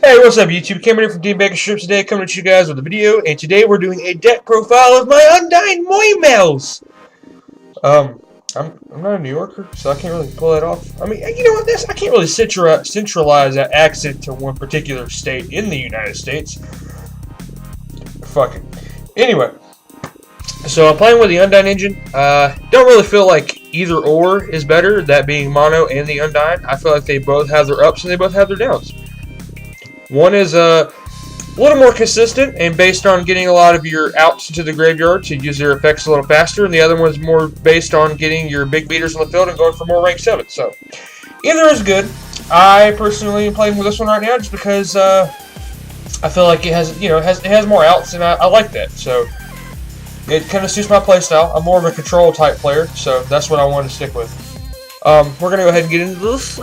Hey, what's up, YouTube? Cameron here from Team Bacon Strips today, coming to you guys with a video, and today we're doing a deck profile of my Undine Mermails. I'm not a New Yorker, so I can't really pull that off. I mean, you know what? I can't really centralize that accent to one particular state in the United States. Fucking. Anyway, so I'm playing with the Undine engine. Don't really feel like either or is better, that being Mono and the Undine. I feel like they both have their ups and they both have their downs. One is a little more consistent and based on getting a lot of your outs into the graveyard to use their effects a little faster, and the other one is more based on getting your big beaters on the field and going for more rank 7. So either is good. I personally am playing with this one right now just because I feel like it has, it has more outs, and I like that. So it kind of suits my playstyle. I'm more of a control type player, so that's what I want to stick with. We're gonna go ahead and get into this.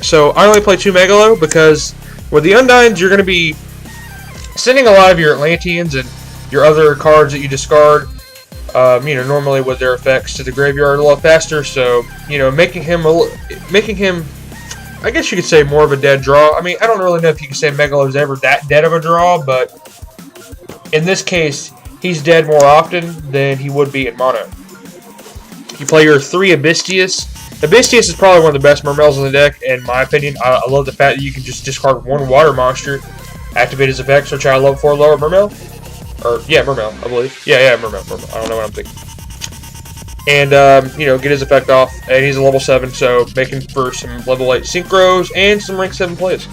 So I only play 2 Megalo because with the Undines, you're going to be sending a lot of your Atlanteans and your other cards that you discard, normally with their effects to the graveyard a little faster. So, making him, I guess you could say more of a dead draw. I mean, I don't really know if you can say Megalo's ever that dead of a draw, but in this case, he's dead more often than he would be in Mono. You play your 3 Abystius. Abystius is probably one of the best Mermails in the deck, in my opinion. I love the fact that you can just discard 1 water monster, activate his effects, which I love for lower Mermail. Or, yeah, Mermail, I believe. Yeah, Mermail. I don't know what I'm thinking. And, get his effect off, and he's a level 7, so making for some level 8 Synchros and some rank 7 plays.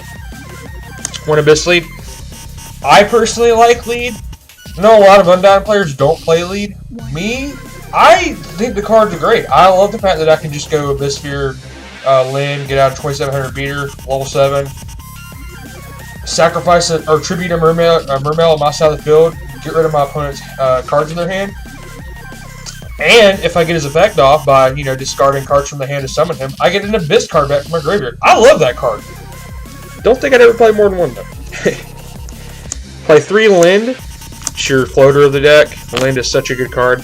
1 Abyss lead. I personally like lead. I know a lot of Undine players don't play lead. Me, I think the cards are great. I love the fact that I can just go Abyss Sphere, Lynn, get out a 2700 meter, level 7, sacrifice or tribute a Mermail on my side of the field, get rid of my opponent's cards in their hand, and if I get his effect off by discarding cards from the hand to summon him, I get an Abyss card back from my graveyard. I love that card. Don't think I'd ever play more than 1 though. Play 3 Lind. It's your floater of the deck. Lind is such a good card.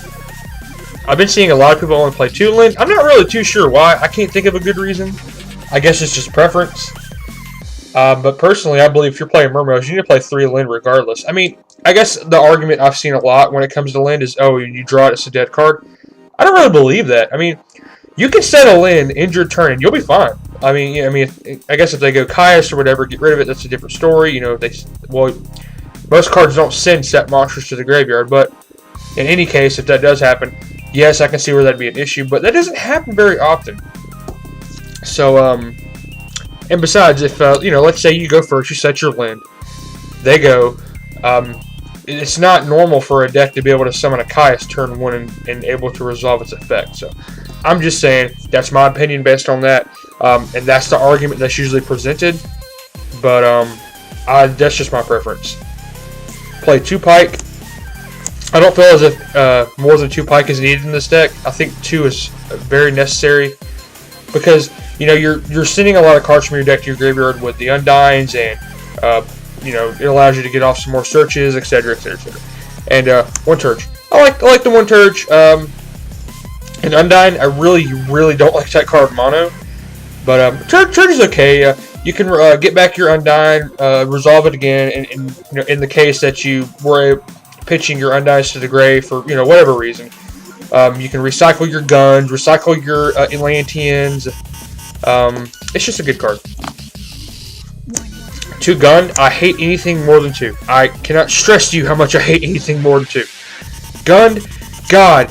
I've been seeing a lot of people only play 2 Lind. I'm not really too sure why. I can't think of a good reason. I guess it's just preference. But personally, I believe if you're playing Mermails, you need to play 3 Lind regardless. I mean, I guess the argument I've seen a lot when it comes to Lind is, oh, you draw it, it's a dead card. I don't really believe that. I mean, you can set a Lind, end your turn, and you'll be fine. I mean, I guess if they go Caius or whatever, get rid of it, that's a different story. Most cards don't send set monsters to the graveyard, but in any case, if that does happen, yes, I can see where that'd be an issue, but that doesn't happen very often. So, and besides, if, let's say you go first, you set your Lind, they go, it's not normal for a deck to be able to summon a Caius turn 1 and able to resolve its effect. So, I'm just saying, that's my opinion based on that, and that's the argument that's usually presented, but, that's just my preference. Play 2 Pike. I don't feel as if more than 2 Pike is needed in this deck. I think 2 is very necessary because you're sending a lot of cards from your deck to your graveyard with the Undines, and it allows you to get off some more searches, etc., etc., etc. And 1 Turge. I like the 1 Turge. And Undine, I really don't like that card Mono, but Turge is okay. You can get back your Undine, resolve it again, and in the case that you were pitching your Undines to the grave for whatever reason, you can recycle your guns, recycle your Atlanteans. It's just a good card. 2 Gun. I hate anything more than 2. I cannot stress to you how much I hate anything more than 2. Gun, God,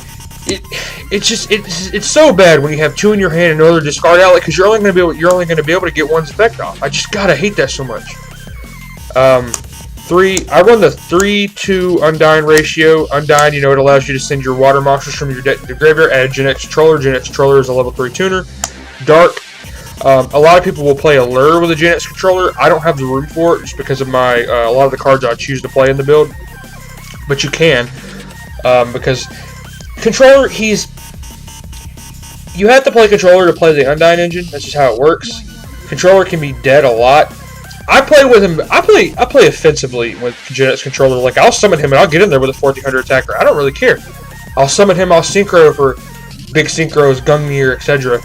it's so bad when you have 2 in your hand and no other discard outlet because you're only going to be able to get 1's effect off. I just gotta hate that so much. 3. I run the 3-2 Undine ratio. Undine, it allows you to send your water monsters from your deck to the graveyard. Add Genetic Controller. Genetic Controller is a level 3 tuner. Dark. A lot of people will play Allure with a Genetic Controller. I don't have the room for it just because of my a lot of the cards I choose to play in the build. But you can, because Controller, you have to play Controller to play the Undine engine. That's just how it works. Controller can be dead a lot. I play with him. I play offensively with Genetic Controller. Like, I'll summon him and I'll get in there with a 1400 attacker. I don't really care. I'll summon him. I'll Synchro for big Synchros, Gungnir, etc.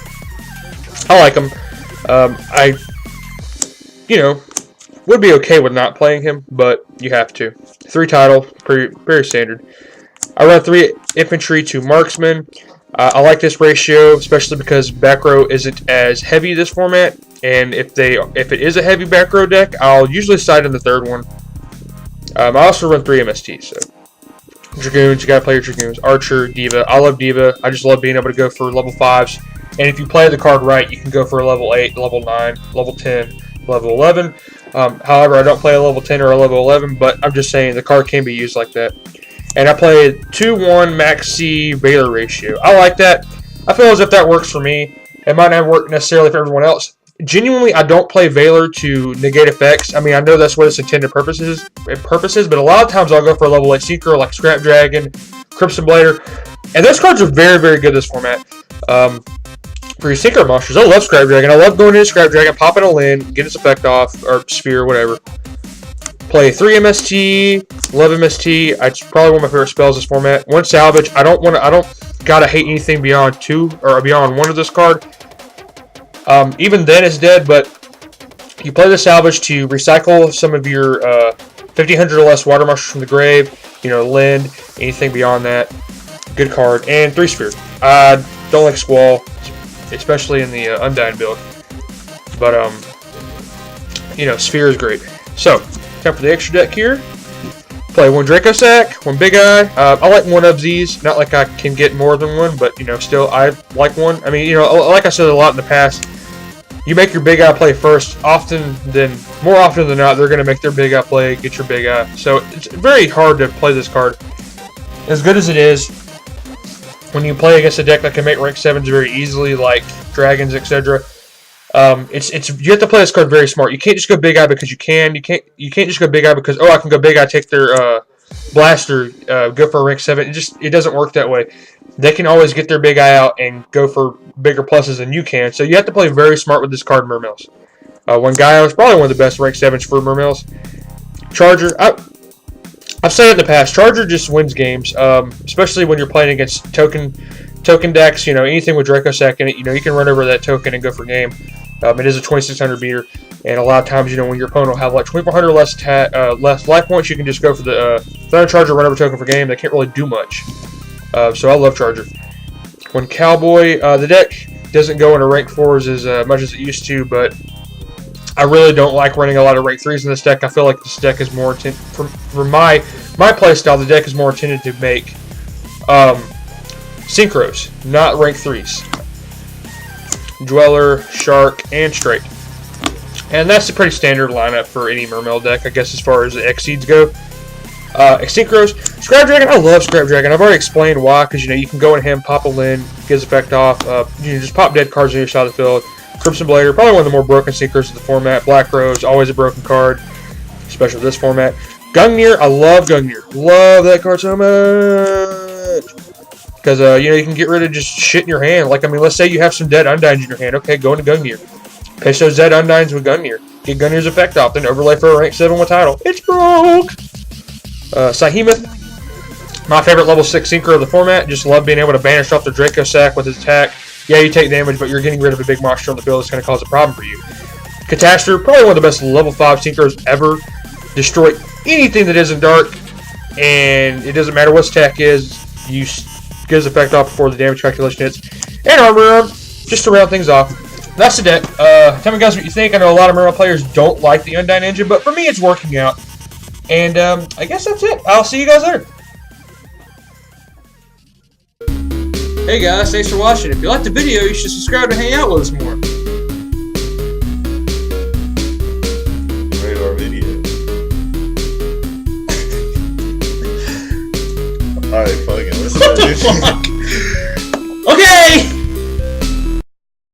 I like him. would be okay with not playing him, but you have to. 3 title, very standard. I run 3 infantry, 2 marksmen. I like this ratio, especially because back row isn't as heavy this format, and if it is a heavy back row deck, I'll usually side in the 3rd one. I also run 3 MSTs, so Dragoons, you gotta play your Dragoons. Archer, Diva. I love Diva. I just love being able to go for level 5s. And if you play the card right, you can go for a level 8, level 9, level 10, level 11. However, I don't play a level 10 or a level 11, but I'm just saying the card can be used like that. And I play a 2-1 Max C Valor ratio. I like that. I feel as if that works for me. It might not work necessarily for everyone else. Genuinely, I don't play Valor to negate effects. I mean, I know that's what its intended purposes, but a lot of times I'll go for a level 8 Synchro like Scrap Dragon, Crimson Blader, and those cards are very, very good this format. For your Synchro monsters, I love Scrap Dragon. I love going into Scrap Dragon, popping a Lin, get its effect off, or Sphere, whatever. Play 3 MST, love MST. It's probably one of my favorite spells this format. 1 Salvage. I don't gotta hate anything beyond 2 or beyond 1 of this card. Even then it's dead, but you play the Salvage to recycle some of your 1500 or less water monsters from the grave. You know, Lind, anything beyond that. Good card. And 3 Sphere. I don't like Squall, especially in the Undine build. But, you know, Sphere is great. So, time for the extra deck here. Play 1 Draco Sack, 1 Big Eye. I like 1 of these. Not like I can get more than 1, but, you know, still, I like 1. I mean, you know, like I said a lot in the past, you make your Big Eye play first. More often than not, they're going to make their Big Eye play, get your Big Eye. So, it's very hard to play this card. As good as it is, when you play against a deck that can make rank 7s very easily, like Dragons, etc., you have to play this card very smart. You can't just go Big Eye because you can. You can't just go Big Eye because, oh, I can go Big Eye, take their blaster, go for a rank 7. It doesn't work that way. They can always get their Big Eye out and go for bigger pluses than you can. So you have to play very smart with this card, Mermails. 1 Gaio is probably one of the best rank 7s for Mermails. Charger, I've said it in the past. Charger just wins games, especially when you're playing against token decks. You know, anything with Draco Sack in it. You know, you can run over that token and go for game. It is a 2600 meter, and a lot of times, you know, when your opponent will have like 2400 less life points, you can just go for the Thunder Charger, run over token for game. They can't really do much. So I love Charger. 1 Cowboy, the deck doesn't go into rank 4s as much as it used to, but I really don't like running a lot of rank 3s in this deck. I feel like this deck is more intended, for my playstyle, the deck is more intended to make Synchros, not rank 3s. Dweller, Shark, and Straight. And that's a pretty standard lineup for any Mermail deck, I guess, as far as the Exceeds go. Synchros. Scrap Dragon, I love Scrap Dragon. I've already explained why, because, you know, you can go in him, pop a Lin, get his effect off, you know, just pop dead cards on your side of the field. Crimson Blader, probably one of the more broken Synchros of the format. Black Rose, always a broken card, especially this format. Gungnir, I love Gungnir. Love that card so much. Because, you know, you can get rid of just shit in your hand. Like, I mean, let's say you have some dead Undines in your hand. Okay, go into Gungnir. Pitch those dead Undines with Gungnir. Get Gungnir's effect off, then overlay for a rank 7 with title. It's broke! Sahemoth, my favorite level 6 Synchro of the format. Just love being able to banish off the Draco Sack with his attack. Yeah, you take damage, but you're getting rid of a big monster on the field that's going to cause a problem for you. Catastrophe, probably one of the best level 5 Synchros ever. Destroy anything that isn't dark, and it doesn't matter what attack is. You get his effect off before the damage calculation hits. And Armor, just to round things off. That's the deck. Tell me, guys, what you think. I know a lot of Mermail players don't like the Undine engine, but for me, it's working out. And I guess that's it. I'll see you guys later. Hey guys, thanks for watching. If you liked the video, you should subscribe to hang out with us more. Rate our video. Alright, fucking listen to this.